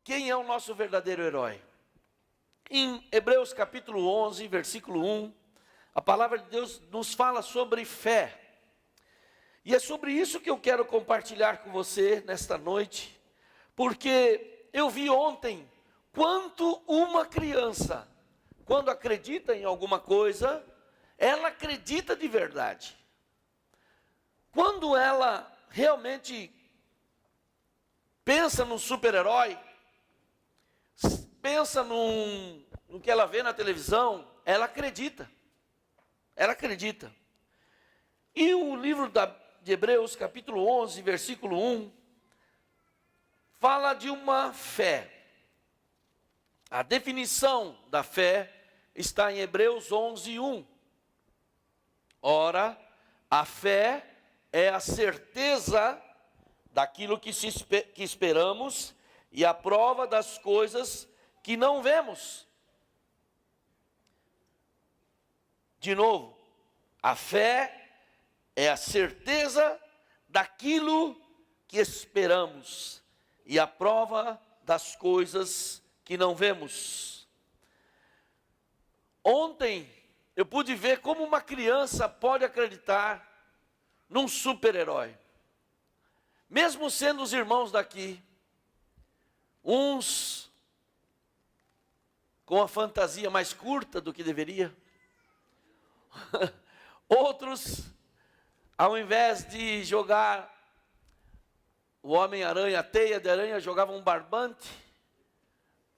quem é o nosso verdadeiro herói? Em Hebreus capítulo 11, versículo 1, a palavra de Deus nos fala sobre fé. E é sobre isso que eu quero compartilhar com você nesta noite, porque eu vi ontem quanto uma criança, quando acredita em alguma coisa, ela acredita de verdade. Quando ela realmente pensa num super-herói, pensa no que ela vê na televisão, ela acredita. Ela acredita. E o livro de Hebreus, capítulo 11, versículo 1, fala de uma fé. A definição da fé está em Hebreus 11, 1. Ora, a fé é a certeza daquilo que esperamos e a prova das coisas que não vemos. De novo, a fé é a certeza daquilo que esperamos e a prova das coisas que não vemos. Ontem eu pude ver como uma criança pode acreditar num super-herói. Mesmo sendo os irmãos daqui, uns com a fantasia mais curta do que deveria, outros, ao invés de jogar o Homem-Aranha, a teia de aranha, jogavam um barbante,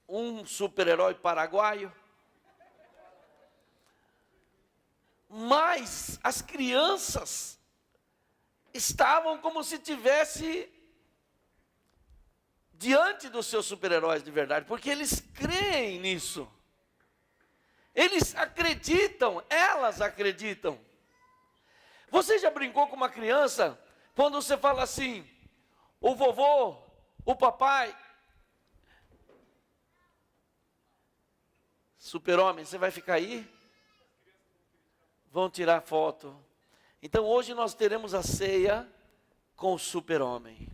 um super-herói paraguaio. Mas as crianças estavam como se tivesse diante dos seus super-heróis de verdade, porque eles creem nisso. Eles acreditam, elas acreditam. Você já brincou com uma criança, quando você fala assim, o vovô, o papai, super-homem, você vai ficar aí? Vão tirar foto. Então hoje nós teremos a ceia com o super-homem.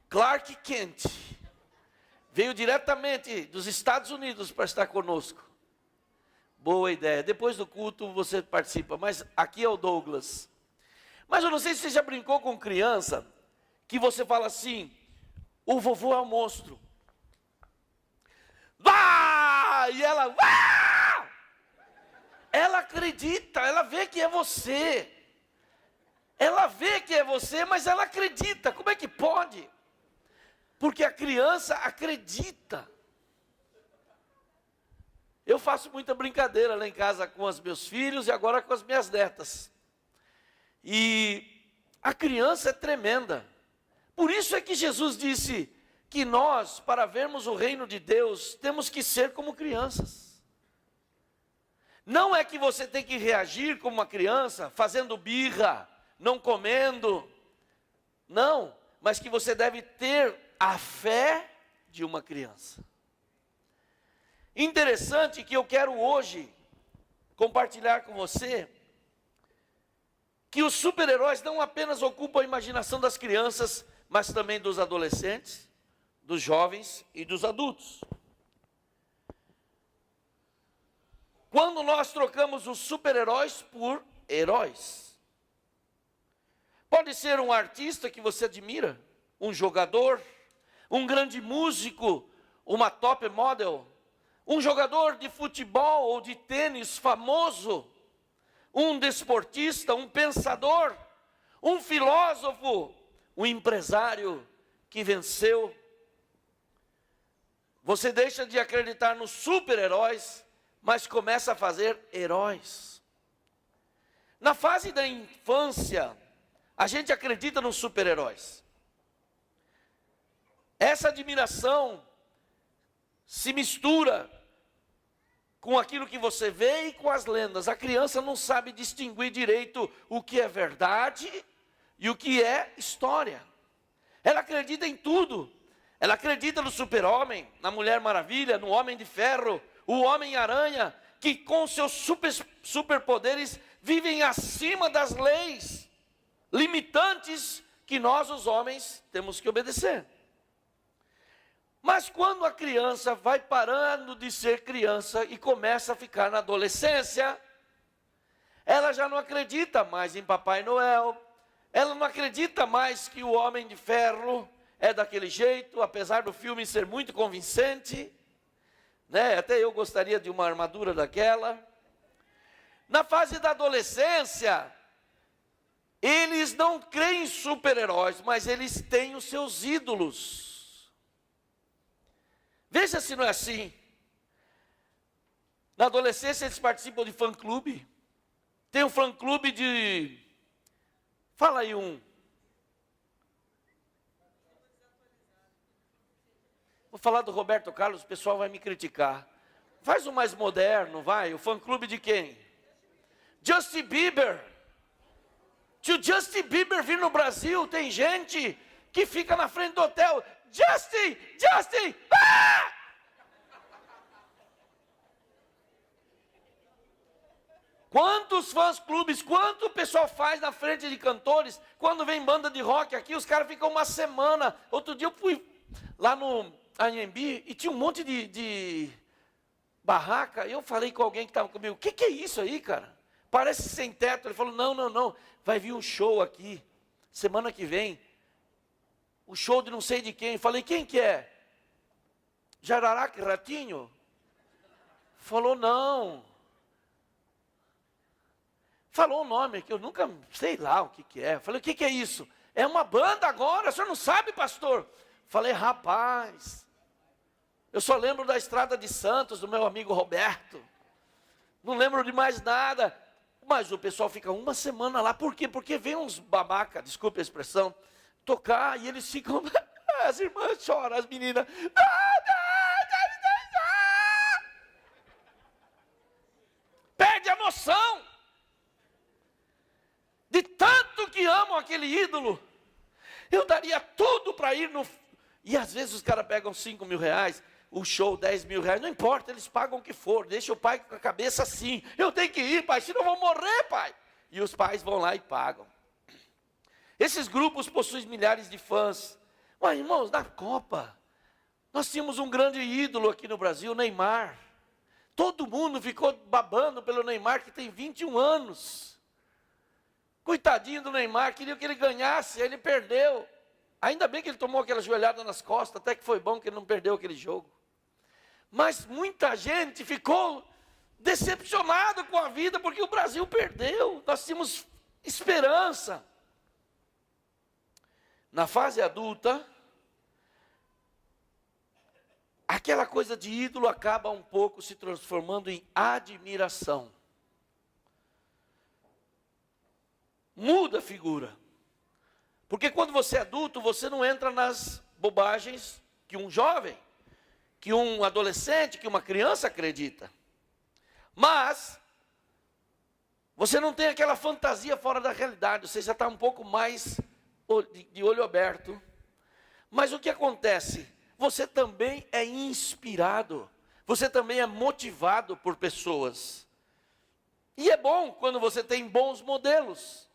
Clark Kent veio diretamente dos Estados Unidos para estar conosco. Boa ideia. Depois do culto você participa, mas aqui é o Douglas. Mas eu não sei se você já brincou com criança, que você fala assim, o vovô é um monstro. Vá! E ela, vá! Ela acredita, ela vê que é você. Ela vê que é você, mas ela acredita. Como é que pode? Porque a criança acredita. Eu faço muita brincadeira lá em casa com os meus filhos e agora com as minhas netas. E a criança é tremenda. Por isso é que Jesus disse que nós, para vermos o reino de Deus, temos que ser como crianças. Não é que você tem que reagir como uma criança, fazendo birra, não comendo. Não, mas que você deve ter a fé de uma criança. Interessante que eu quero hoje compartilhar com você que os super-heróis não apenas ocupam a imaginação das crianças, mas também dos adolescentes, dos jovens e dos adultos. Quando nós trocamos os super-heróis por heróis, pode ser um artista que você admira, um jogador, um grande músico, uma top model, um jogador de futebol ou de tênis famoso, um desportista, um pensador, um filósofo, um empresário que venceu. Você deixa de acreditar nos super-heróis, mas começa a fazer heróis. Na fase da infância, a gente acredita nos super-heróis. Essa admiração se mistura com aquilo que você vê e com as lendas. A criança não sabe distinguir direito o que é verdade e o que é história. Ela acredita em tudo. Ela acredita no super-homem, na Mulher Maravilha, no Homem de Ferro, o Homem-Aranha, que com seus superpoderes vivem acima das leis limitantes que nós, os homens, temos que obedecer. Mas quando a criança vai parando de ser criança e começa a ficar na adolescência, ela já não acredita mais em Papai Noel, ela não acredita mais que o Homem de Ferro é daquele jeito, apesar do filme ser muito convincente, né? Até eu gostaria de uma armadura daquela. Na fase da adolescência, eles não creem em super-heróis, mas eles têm os seus ídolos. Veja se não é assim. Na adolescência eles participam de fã-clube. Tem um fã-clube de... Fala aí um. Vou falar do Roberto Carlos, o pessoal vai me criticar. Faz um mais moderno, vai. O fã-clube de quem? Justin Bieber. Se o Justin Bieber vir no Brasil, tem gente que fica na frente do hotel. Justin! Ah! Quantos fãs-clubes, quanto o pessoal faz na frente de cantores, quando vem banda de rock aqui, os caras ficam uma semana. Outro dia eu fui lá no Anhembi e tinha um monte de barraca, e eu falei com alguém que estava comigo, o que é isso aí, cara? Parece sem teto. Ele falou, não, vai vir um show aqui, semana que vem, o show de não sei de quem. Eu falei, quem que é? Jararaca Ratinho? Falou, não. Falou um nome que eu nunca, sei lá o que é. Eu falei, o que é isso? É uma banda agora, o senhor não sabe, pastor? Falei, rapaz, eu só lembro da Estrada de Santos, do meu amigo Roberto. Não lembro de mais nada. Mas o pessoal fica uma semana lá. Por quê? Porque vem uns babaca, desculpe a expressão, tocar e eles ficam... As irmãs choram, as meninas... Perde a noção de tanto que amam aquele ídolo. Eu daria tudo para ir no... E às vezes os caras pegam 5 mil reais, o show 10 mil reais, não importa, eles pagam o que for, deixa o pai com a cabeça assim, eu tenho que ir, pai, senão eu vou morrer, pai. E os pais vão lá e pagam. Esses grupos possuem milhares de fãs. Mas irmãos, na Copa, nós tínhamos um grande ídolo aqui no Brasil, Neymar. Todo mundo ficou babando pelo Neymar, que tem 21 anos. Coitadinho do Neymar, queria que ele ganhasse, ele perdeu. Ainda bem que ele tomou aquela joelhada nas costas, até que foi bom que ele não perdeu aquele jogo. Mas muita gente ficou decepcionada com a vida, porque o Brasil perdeu. Nós tínhamos esperança. Na fase adulta, aquela coisa de ídolo acaba um pouco se transformando em admiração. Muda a figura. Porque quando você é adulto, você não entra nas bobagens que um jovem, que um adolescente, que uma criança acredita. Mas, você não tem aquela fantasia fora da realidade, você já está um pouco mais de olho aberto. Mas o que acontece? Você também é inspirado, você também é motivado por pessoas. E é bom quando você tem bons modelos.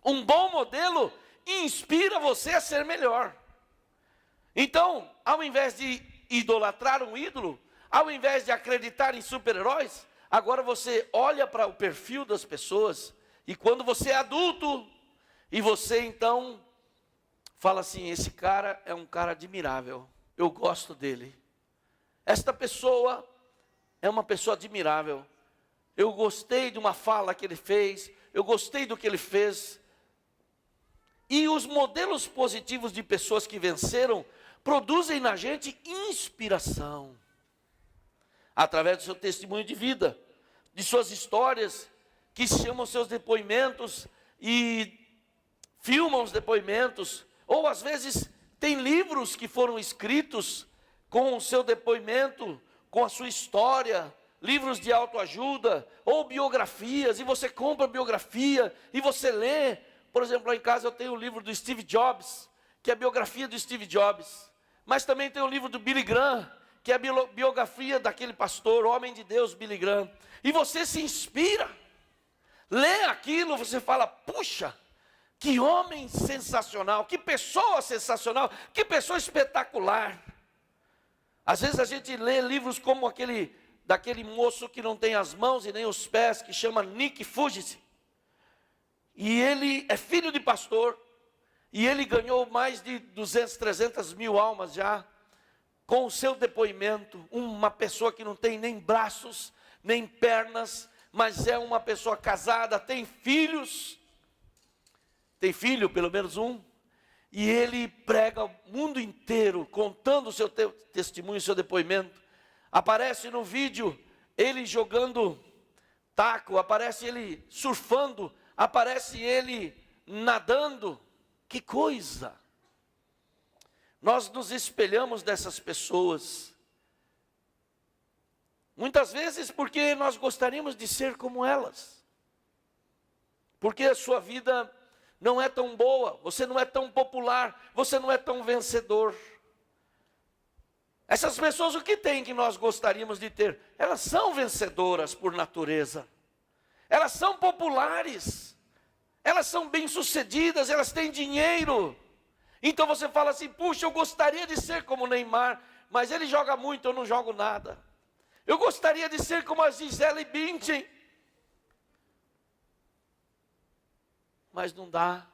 Um bom modelo inspira você a ser melhor. Então, ao invés de idolatrar um ídolo, ao invés de acreditar em super-heróis, agora você olha para o perfil das pessoas, e quando você é adulto, e você então fala assim, esse cara é um cara admirável, eu gosto dele. Esta pessoa é uma pessoa admirável. Eu gostei de uma fala que ele fez, eu gostei do que ele fez. E os modelos positivos de pessoas que venceram produzem na gente inspiração. Através do seu testemunho de vida, de suas histórias, que chamam seus depoimentos e filmam os depoimentos. Ou às vezes tem livros que foram escritos com o seu depoimento, com a sua história, livros de autoajuda, ou biografias, e você compra a biografia, e você lê. Por exemplo, lá em casa eu tenho o livro do Steve Jobs, que é a biografia do Steve Jobs. Mas também tem o livro do Billy Graham, que é a biografia daquele pastor, homem de Deus, Billy Graham. E você se inspira. Lê aquilo, você fala, puxa, que homem sensacional, que pessoa espetacular. Às vezes a gente lê livros como daquele moço que não tem as mãos e nem os pés, que chama Nick Fuentes. E ele é filho de pastor, e ele ganhou mais de 200, 300 mil almas já, com o seu depoimento. Uma pessoa que não tem nem braços, nem pernas, mas é uma pessoa casada, tem filhos, tem filho, pelo menos um, e ele prega o mundo inteiro, contando o seu testemunho, o seu depoimento. Aparece no vídeo ele jogando taco, aparece ele surfando, aparece ele nadando. Que coisa! Nós nos espelhamos dessas pessoas, muitas vezes porque nós gostaríamos de ser como elas, porque a sua vida não é tão boa, você não é tão popular, você não é tão vencedor. Essas pessoas, o que tem que nós gostaríamos de ter? Elas são vencedoras por natureza, elas são populares, elas são bem-sucedidas, elas têm dinheiro. Então você fala assim: puxa, eu gostaria de ser como o Neymar, mas ele joga muito, eu não jogo nada. Eu gostaria de ser como a Gisele Bündchen, mas não dá.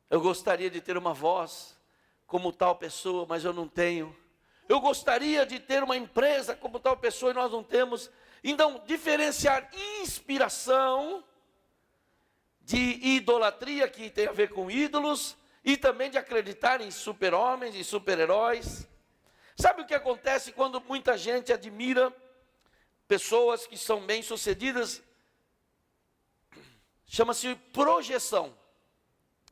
Eu gostaria de ter uma voz como tal pessoa, mas eu não tenho. Eu gostaria de ter uma empresa como tal pessoa e nós não temos. Então, diferenciar inspiração de idolatria, que tem a ver com ídolos, e também de acreditar em super-homens e super-heróis. Sabe o que acontece quando muita gente admira pessoas que são bem-sucedidas? Chama-se projeção.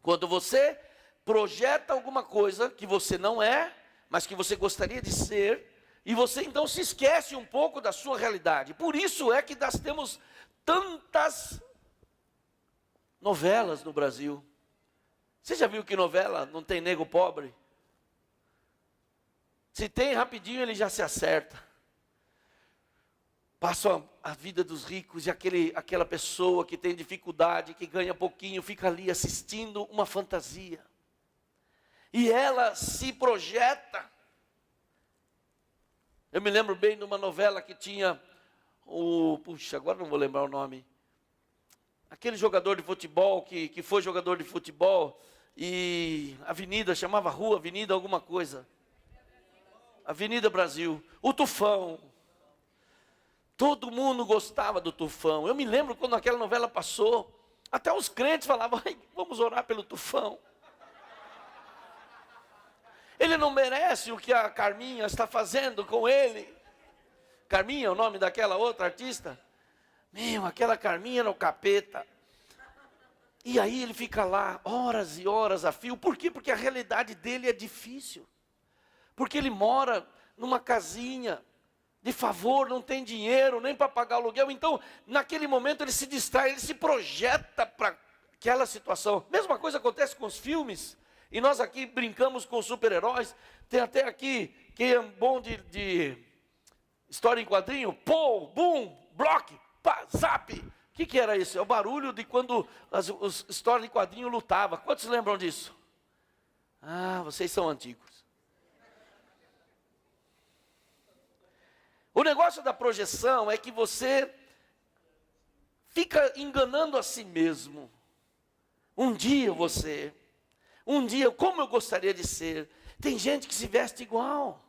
Quando você projeta alguma coisa que você não é, mas que você gostaria de ser, e você então se esquece um pouco da sua realidade. Por isso é que nós temos tantas novelas no Brasil. Você já viu que novela não tem nego pobre? Se tem, rapidinho ele já se acerta. Passa a vida dos ricos e aquela pessoa que tem dificuldade, que ganha pouquinho, fica ali assistindo uma fantasia. E ela se projeta. Eu me lembro bem de uma novela que tinha agora não vou lembrar o nome. Aquele jogador de futebol que foi jogador de futebol e avenida, chamava rua, avenida alguma coisa. Avenida Brasil. O Tufão. Todo mundo gostava do Tufão. Eu me lembro quando aquela novela passou, até os crentes falavam: vamos orar pelo Tufão. Ele não merece o que a Carminha está fazendo com ele. Carminha é o nome daquela outra artista? Aquela Carminha era o capeta. E aí ele fica lá, horas e horas a fio. Por quê? Porque a realidade dele é difícil. Porque ele mora numa casinha de favor, não tem dinheiro nem para pagar o aluguel. Então, naquele momento ele se distrai, ele se projeta para aquela situação. Mesma coisa acontece com os filmes. E nós aqui brincamos com super-heróis. Tem até aqui, quem é bom de história em quadrinho, Paul, Boom, Block, pá, Zap. O que era isso? É o barulho de quando os histórias em quadrinho lutavam. Quantos lembram disso? Ah, vocês são antigos. O negócio da projeção é que você fica enganando a si mesmo. Um dia, como eu gostaria de ser? Tem gente que se veste igual.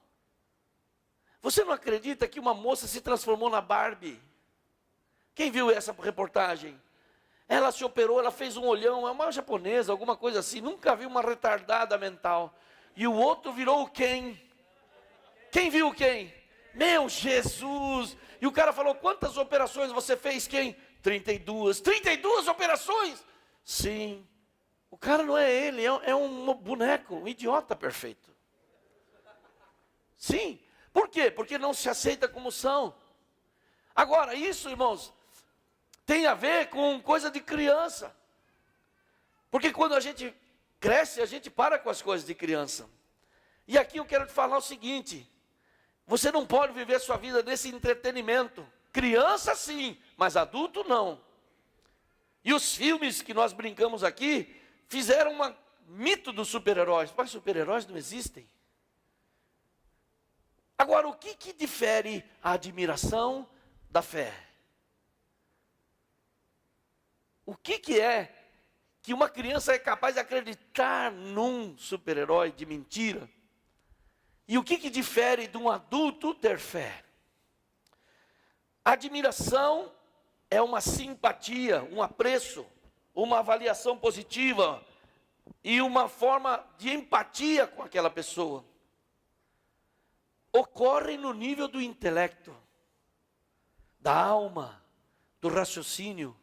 Você não acredita que uma moça se transformou na Barbie? Quem viu essa reportagem? Ela se operou, ela fez um olhão, é uma japonesa, alguma coisa assim. Nunca vi uma retardada mental. E o outro virou o Ken. Quem viu o Ken? Meu Jesus! E o cara falou: quantas operações você fez, Ken? 32. 32 operações? Sim. O cara não é ele, é um boneco, um idiota perfeito. Sim. Por quê? Porque não se aceita como são. Agora, isso, irmãos, tem a ver com coisa de criança. Porque quando a gente cresce, a gente para com as coisas de criança. E aqui eu quero te falar o seguinte: você não pode viver sua vida nesse entretenimento. Criança sim, mas adulto não. E os filmes que nós brincamos aqui fizeram uma mito dos super-heróis. Mas super-heróis não existem. Agora, o que difere a admiração da fé? O que é que uma criança é capaz de acreditar num super-herói de mentira? E o que difere de um adulto ter fé? A admiração é uma simpatia, um apreço, uma avaliação positiva e uma forma de empatia com aquela pessoa. Ocorre no nível do intelecto, da alma, do raciocínio.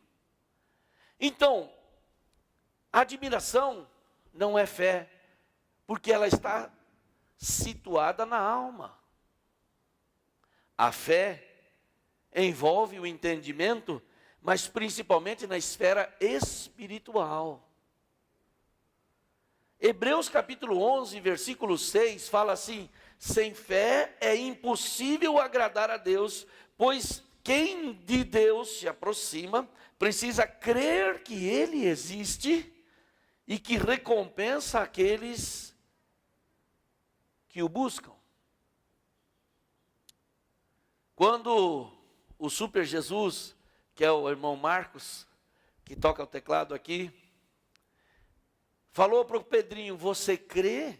Então, a admiração não é fé, porque ela está situada na alma. A fé envolve o entendimento, mas principalmente na esfera espiritual. Hebreus capítulo 11, versículo 6, fala assim: sem fé é impossível agradar a Deus, pois quem de Deus se aproxima precisa crer que Ele existe e que recompensa aqueles que o buscam. Quando o Super Jesus, que é o irmão Marcos, que toca o teclado aqui, falou para o Pedrinho: você crê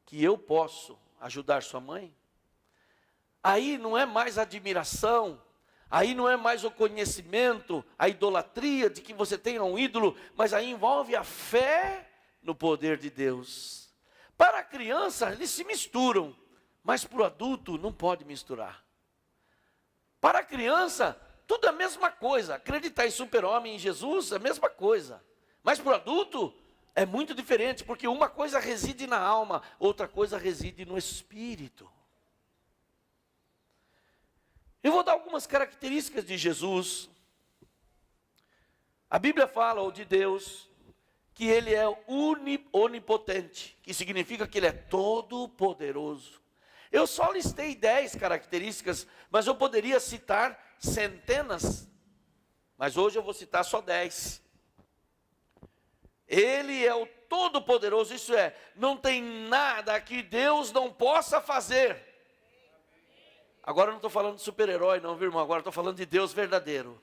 que eu posso ajudar sua mãe? Aí não é mais admiração, aí não é mais o conhecimento, a idolatria de que você tenha um ídolo, mas aí envolve a fé no poder de Deus. Para a criança, eles se misturam, mas para o adulto não pode misturar. Para a criança, tudo é a mesma coisa. Acreditar em super-homem, em Jesus, é a mesma coisa. Mas para o adulto, é muito diferente, porque uma coisa reside na alma, outra coisa reside no espírito. Eu vou dar algumas características de Jesus. A Bíblia fala, ou de Deus, que Ele é onipotente, que significa que Ele é todo-poderoso. Eu só listei 10 características, mas eu poderia citar centenas, mas hoje eu vou citar só 10. Ele é o todo-poderoso, isso é, não tem nada que Deus não possa fazer. Agora eu não estou falando de super-herói não, viu, irmão? Agora estou falando de Deus verdadeiro.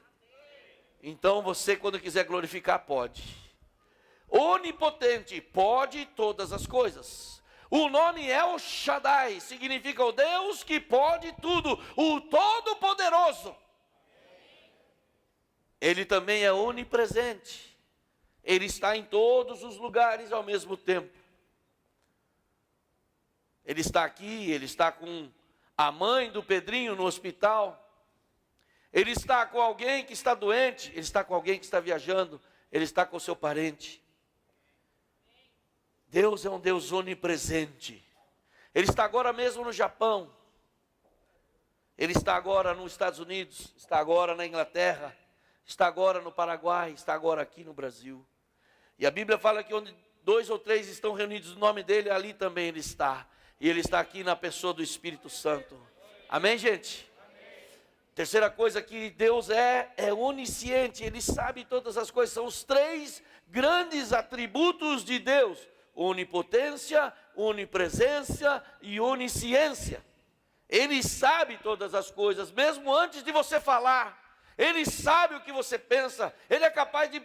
Então você, quando quiser glorificar, pode. Onipotente, pode todas as coisas. O nome El Shaddai, significa o Deus que pode tudo, o Todo-Poderoso. Ele também é onipresente. Ele está em todos os lugares ao mesmo tempo. Ele está aqui, ele está com a mãe do Pedrinho no hospital. Ele está com alguém que está doente, ele está com alguém que está viajando, ele está com o seu parente. Deus é um Deus onipresente. Ele está agora mesmo no Japão. Ele está agora nos Estados Unidos, está agora na Inglaterra, está agora no Paraguai, está agora aqui no Brasil. E a Bíblia fala que onde 2 ou 3 estão reunidos no nome dele, ali também ele está. E ele está aqui na pessoa do Espírito Santo. Amém, gente? Amém. Terceira coisa que Deus é onisciente. Ele sabe todas as coisas. São os 3 grandes atributos de Deus: onipotência, onipresença e onisciência. Ele sabe todas as coisas, mesmo antes de você falar. Ele sabe o que você pensa. Ele é capaz de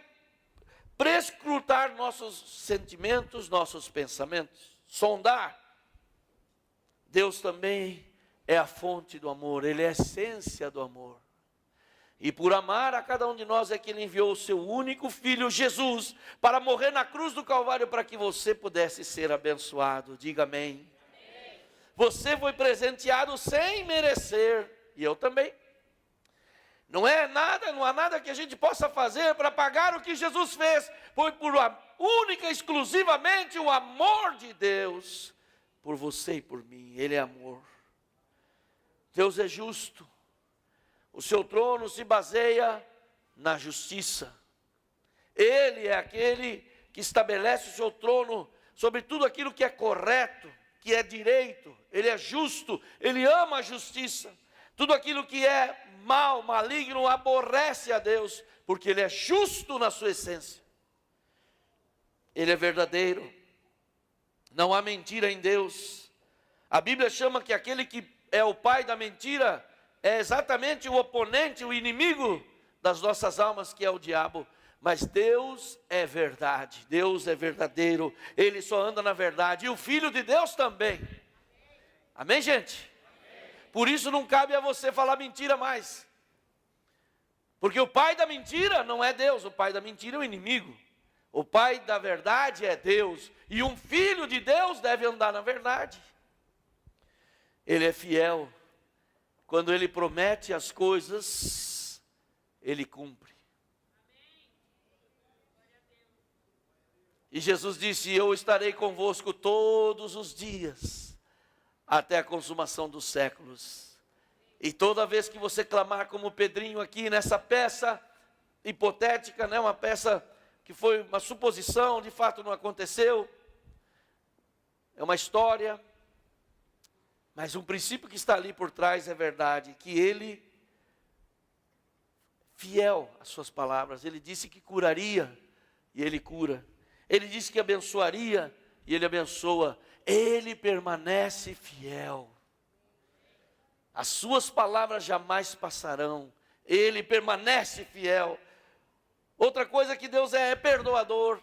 prescrutar nossos sentimentos, nossos pensamentos, sondar. Deus também é a fonte do amor, Ele é a essência do amor. E por amar a cada um de nós é que Ele enviou o seu único Filho, Jesus, para morrer na cruz do Calvário, para que você pudesse ser abençoado. Diga amém. Amém. Você foi presenteado sem merecer, e eu também. Não há nada que a gente possa fazer para pagar o que Jesus fez. Foi por única e exclusivamente o amor de Deus por você e por mim. Ele é amor. Deus é justo. O seu trono se baseia na justiça. Ele é aquele que estabelece o seu trono sobre tudo aquilo que é correto, que é direito. Ele é justo, ele ama a justiça. Tudo aquilo que é mal, maligno, aborrece a Deus, porque Ele é justo na sua essência. Ele é verdadeiro. Não há mentira em Deus. A Bíblia chama que aquele que é o pai da mentira é exatamente o oponente, o inimigo das nossas almas, que é o diabo. Mas Deus é verdade, Deus é verdadeiro, Ele só anda na verdade, e o Filho de Deus também. Amém, gente? Por isso não cabe a você falar mentira mais. Porque o pai da mentira não é Deus, o pai da mentira é o inimigo. O pai da verdade é Deus, e um filho de Deus deve andar na verdade. Ele é fiel. Quando Ele promete as coisas, Ele cumpre. E Jesus disse: eu estarei convosco todos os dias, até a consumação dos séculos. E toda vez que você clamar como Pedrinho aqui nessa peça hipotética, né, uma peça que foi uma suposição, de fato não aconteceu, é uma história, mas um princípio que está ali por trás é verdade, que Ele, fiel às suas palavras, Ele disse que curaria, e Ele cura. Ele disse que abençoaria, e Ele abençoa. Ele permanece fiel. As suas palavras jamais passarão. Ele permanece fiel. Outra coisa que Deus é perdoador.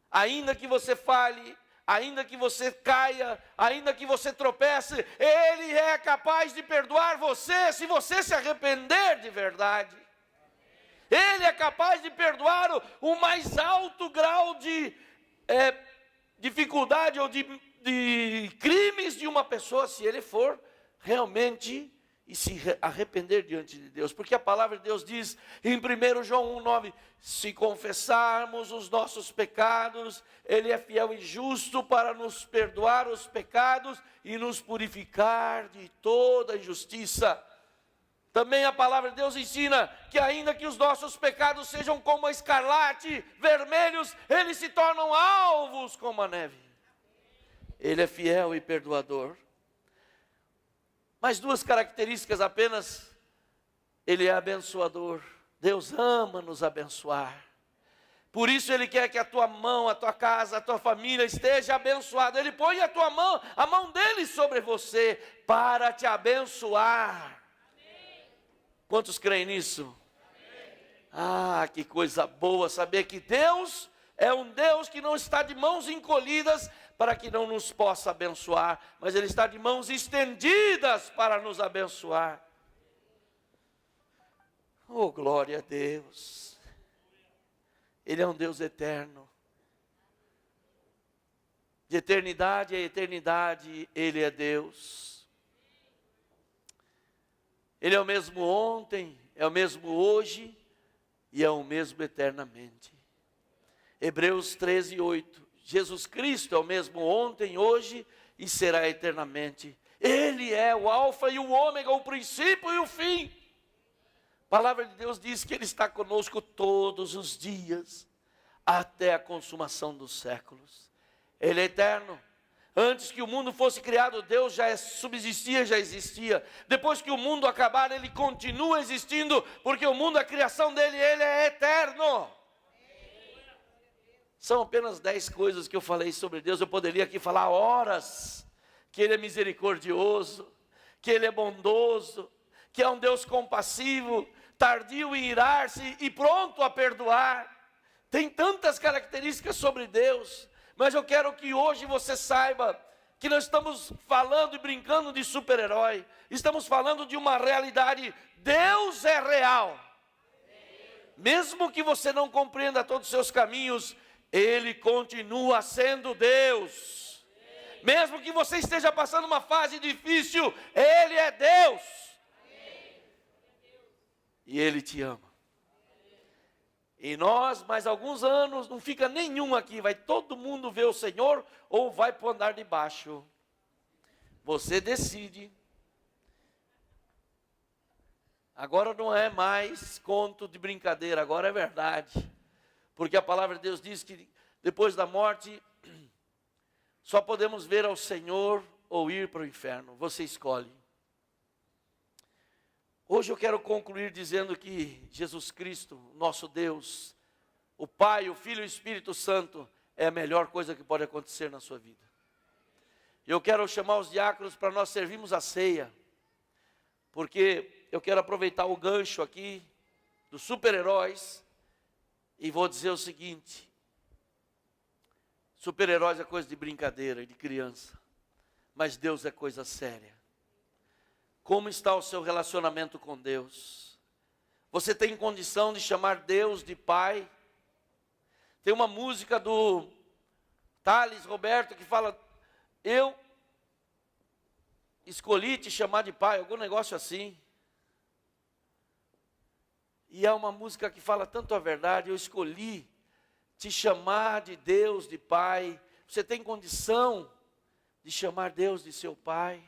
Ainda que você falhe, ainda que você caia, ainda que você tropece, Ele é capaz de perdoar você, se você se arrepender de verdade. Ele é capaz de perdoar o mais alto grau de dificuldade ou de crimes de uma pessoa, se ele for realmente e se arrepender diante de Deus. Porque a palavra de Deus diz em 1 João 1,9: se confessarmos os nossos pecados, Ele é fiel e justo para nos perdoar os pecados e nos purificar de toda injustiça. Também a palavra de Deus ensina que ainda que os nossos pecados sejam como a escarlate, vermelhos, eles se tornam alvos como a neve. Ele é fiel e perdoador. Mas duas características apenas: Ele é abençoador. Deus ama nos abençoar. Por isso Ele quer que a tua mão, a tua casa, a tua família esteja abençoada. Ele põe a mão dele sobre você para te abençoar. Quantos creem nisso? Ah, que coisa boa saber que Deus é um Deus que não está de mãos encolhidas para que não nos possa abençoar, mas Ele está de mãos estendidas para nos abençoar. Oh, glória a Deus. Ele é um Deus eterno. De eternidade a eternidade, Ele é Deus. Ele é o mesmo ontem, é o mesmo hoje e é o mesmo eternamente. Hebreus 13:8. Jesus Cristo é o mesmo ontem, hoje e será eternamente. Ele é o alfa e o ômega, o princípio e o fim. A palavra de Deus diz que Ele está conosco todos os dias, até a consumação dos séculos. Ele é eterno. Antes que o mundo fosse criado, Deus já subsistia, já existia. Depois que o mundo acabar, Ele continua existindo, porque o mundo, a criação dEle, Ele é eterno. São apenas 10 coisas que eu falei sobre Deus. Eu poderia aqui falar horas. Que Ele é misericordioso, que Ele é bondoso, que é um Deus compassivo, tardio em irar-se e pronto a perdoar. Tem tantas características sobre Deus. Mas eu quero que hoje você saiba que nós estamos falando e brincando de super-herói. Estamos falando de uma realidade. Deus é real. Mesmo que você não compreenda todos os seus caminhos, Ele continua sendo Deus. Mesmo que você esteja passando uma fase difícil, Ele é Deus. E Ele te ama. E nós, mais alguns anos, não fica nenhum aqui, vai todo mundo ver o Senhor ou vai para o andar de baixo. Você decide. Agora não é mais conto de brincadeira, agora é verdade. Porque a palavra de Deus diz que depois da morte, só podemos ver ao Senhor ou ir para o inferno. Você escolhe. Hoje eu quero concluir dizendo que Jesus Cristo, nosso Deus, o Pai, o Filho e o Espírito Santo, é a melhor coisa que pode acontecer na sua vida. Eu quero chamar os diáconos para nós servirmos a ceia, porque eu quero aproveitar o gancho aqui dos super-heróis e vou dizer o seguinte: super-heróis é coisa de brincadeira e de criança, mas Deus é coisa séria. Como está o seu relacionamento com Deus? Você tem condição de chamar Deus de Pai? Tem uma música do Thales Roberto que fala: eu escolhi te chamar de pai, algum negócio assim. E é uma música que fala tanto a verdade. Eu escolhi te chamar de Deus, de Pai. Você tem condição de chamar Deus de seu Pai?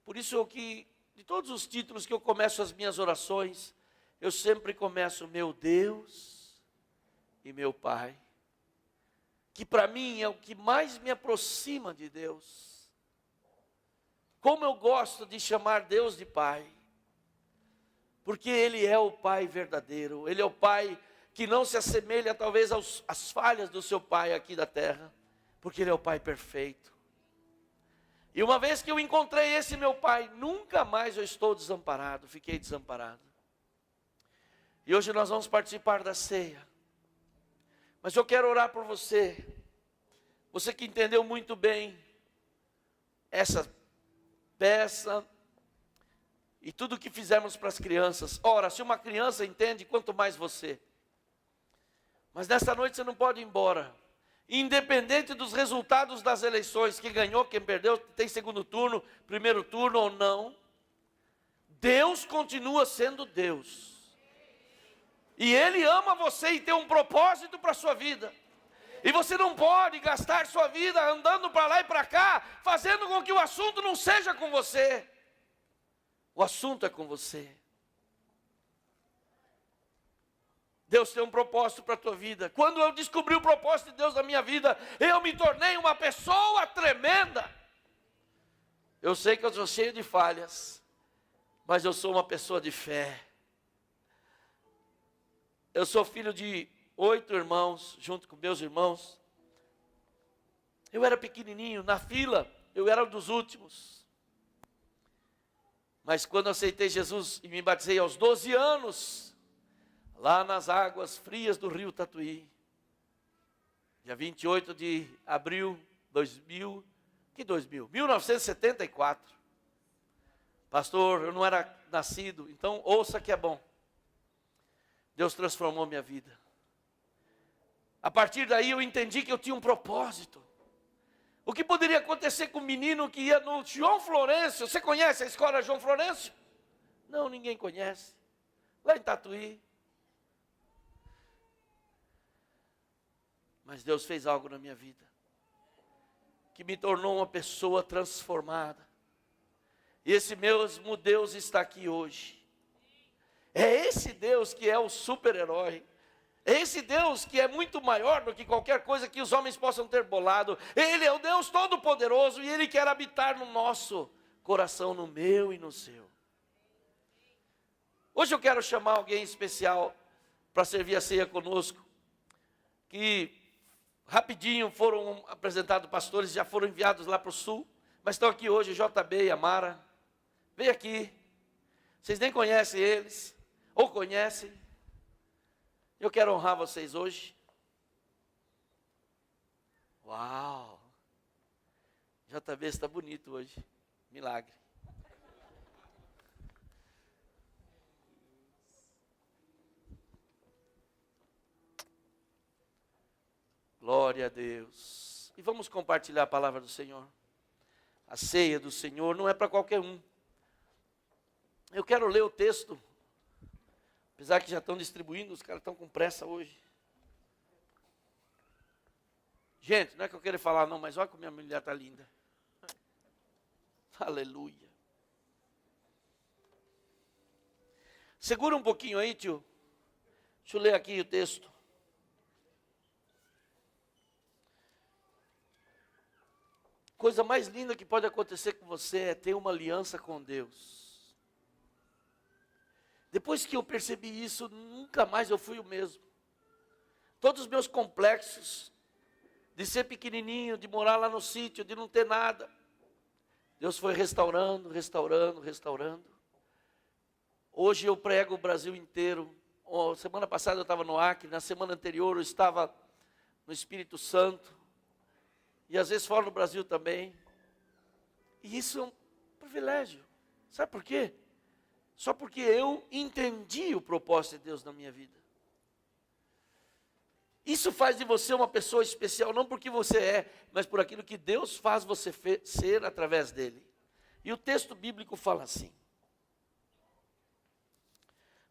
Por isso que, de todos os títulos que eu começo as minhas orações, eu sempre começo: meu Deus e meu Pai, que para mim é o que mais me aproxima de Deus. Como eu gosto de chamar Deus de Pai, porque Ele é o Pai verdadeiro. Ele é o Pai que não se assemelha talvez às falhas do seu Pai aqui da terra, porque Ele é o Pai perfeito. E uma vez que eu encontrei esse meu Pai, nunca mais eu estou desamparado, fiquei desamparado. E hoje nós vamos participar da ceia, mas eu quero orar por você, você que entendeu muito bem essa peça e tudo que fizemos para as crianças. Ora, se uma criança entende, quanto mais você. Mas nessa noite você não pode ir embora, independente dos resultados das eleições, quem ganhou, quem perdeu, tem segundo turno, primeiro turno ou não, Deus continua sendo Deus, e Ele ama você e tem um propósito para a sua vida. E você não pode gastar sua vida andando para lá e para cá, fazendo com que o assunto não seja com você. O assunto é com você. Deus tem um propósito para a tua vida. Quando eu descobri o propósito de Deus na minha vida, eu me tornei uma pessoa tremenda. Eu sei que eu sou cheio de falhas, mas eu sou uma pessoa de fé. Eu sou filho de 8 irmãos, junto com meus irmãos. Eu era pequenininho, na fila, eu era um dos últimos. Mas quando aceitei Jesus e me batizei aos 12 anos, lá nas águas frias do rio Tatuí, dia 28 de abril de 1974. Pastor, eu não era nascido, então ouça que é bom. Deus transformou minha vida. A partir daí eu entendi que eu tinha um propósito. O que poderia acontecer com um menino que ia no João Florencio? Você conhece a escola João Florencio? Não, ninguém conhece. Lá em Tatuí. Mas Deus fez algo na minha vida, que me tornou uma pessoa transformada. E esse mesmo Deus está aqui hoje. É esse Deus que é o super-herói. É esse Deus que é muito maior do que qualquer coisa que os homens possam ter bolado. Ele é o Deus Todo-Poderoso e Ele quer habitar no nosso coração, no meu e no seu. Hoje eu quero chamar alguém especial para servir a ceia conosco, que rapidinho foram apresentados pastores, já foram enviados lá para o sul, mas estão aqui hoje, JB e Amara. Vem aqui. Vocês nem conhecem eles, ou conhecem. Eu quero honrar vocês hoje. Uau! JB está bonito hoje. Milagre. Glória a Deus. E vamos compartilhar a palavra do Senhor. A ceia do Senhor não é para qualquer um. Eu quero ler o texto. Apesar que já estão distribuindo, os caras estão com pressa hoje. Gente, não é que eu quero falar não, mas olha como minha mulher está linda. Aleluia. Segura um pouquinho aí, tio. Deixa eu ler aqui o texto. Coisa mais linda que pode acontecer com você é ter uma aliança com Deus. Depois que eu percebi isso, nunca mais eu fui o mesmo. Todos os meus complexos de ser pequenininho, de morar lá no sítio, de não ter nada. Deus foi restaurando, restaurando, restaurando. Hoje eu prego o Brasil inteiro. Semana passada eu estava no Acre, na semana anterior eu estava no Espírito Santo. E às vezes fora do Brasil também. E isso é um privilégio. Sabe por quê? Só porque eu entendi o propósito de Deus na minha vida. Isso faz de você uma pessoa especial, não porque você é, mas por aquilo que Deus faz você ser através dele. E o texto bíblico fala assim: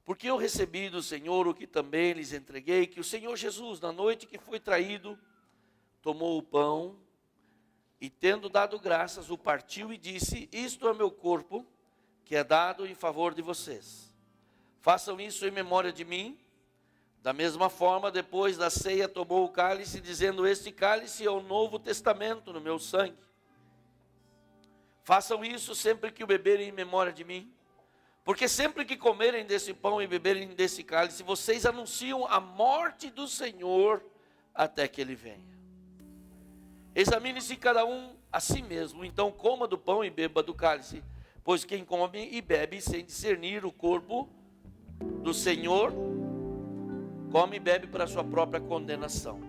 porque eu recebi do Senhor o que também lhes entreguei, que o Senhor Jesus, na noite que foi traído, tomou o pão e, tendo dado graças, o partiu e disse: isto é meu corpo, que é dado em favor de vocês. Façam isso em memória de mim. Da mesma forma, depois da ceia, tomou o cálice, dizendo: este cálice é o novo testamento no meu sangue. Façam isso sempre que o beberem em memória de mim. Porque sempre que comerem desse pão e beberem desse cálice, vocês anunciam a morte do Senhor até que Ele venha. Examine-se cada um a si mesmo, então coma do pão e beba do cálice. Pois quem come e bebe sem discernir o corpo do Senhor, come e bebe para a sua própria condenação.